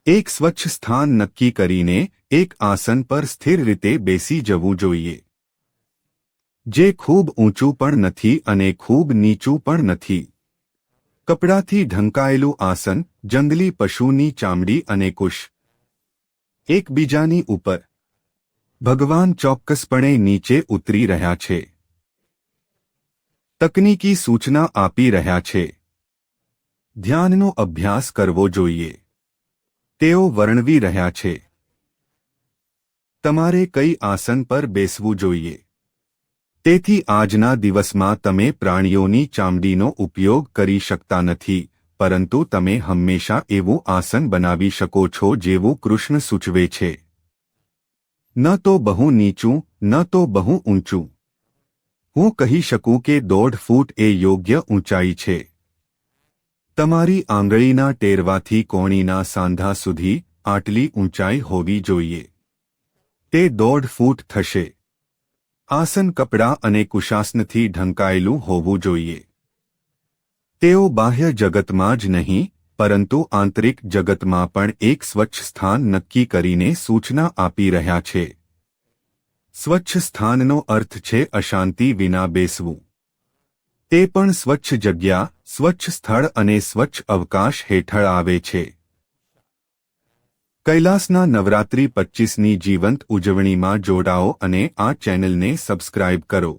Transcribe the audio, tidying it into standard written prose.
એક સ્વચ્છ સ્થાન નક્કી કરીને એક આસન પર સ્થિર રીતે બેસી જવું જોઈએ, જે ખૂબ ઊંચું પણ નથી અને ખૂબ નીચું પણ નથી. કપડાથી ઢંકાયેલું આસન, જંગલી પશુની ચામડી અને કુશ એકબીજાની ઉપર. ભગવાન ચોક્કસપણે નીચે ઉતરી રહ્યા છે. તકનીકી સૂચના આપી રહ્યા છે. ધ્યાનનો અભ્યાસ કરવો જોઈએ. તેઓ વર્ણવી રહ્યા છે. તમારે કઈ આસન પર બેસવું જોઈએ. તેથી આજના દિવસમાં તમે પ્રાણીઓની ચામડીનો ઉપયોગ કરી શકતા નથી, પરંતુ તમે હંમેશા એવું આસન બનાવી શકો છો જેવું કૃષ્ણ સૂચવે છે. ન તો બહુ નીચું, ન તો બહુ ઊંચું. હું કહી શકું કે 1.5 ફૂટ એ યોગ્ય ઊંચાઈ છે. તમારી આંગળીના ટેરવાથી કોણીના સાંધા સુધી આટલી ઊંચાઈ હોવી જોઈએ. તે 1.5 ફૂટ થશે. આસન કપડાં અને કુશાસનથી ઢંકાયેલું હોવું જોઈએ. તેઓ બાહ્ય જગતમાં જ નહીં, પરંતુ આંતરિક જગતમાં પણ એક સ્વચ્છ સ્થાન નક્કી કરીને સૂચના આપી રહ્યા છે. સ્વચ્છ સ્થાનનો અર્થ છે અશાંતિ વિના બેસવું. તે પણ સ્વચ્છ જગ્યા, સ્વચ્છ સ્થળ અને સ્વચ્છ અવકાશ હેઠળ આવે છે. કૈલાસના નવરાત્રિ 25ની જીવંત ઉજવણીમાં જોડાઓ અને આ ચેનલને સબસ્ક્રાઇબ કરો.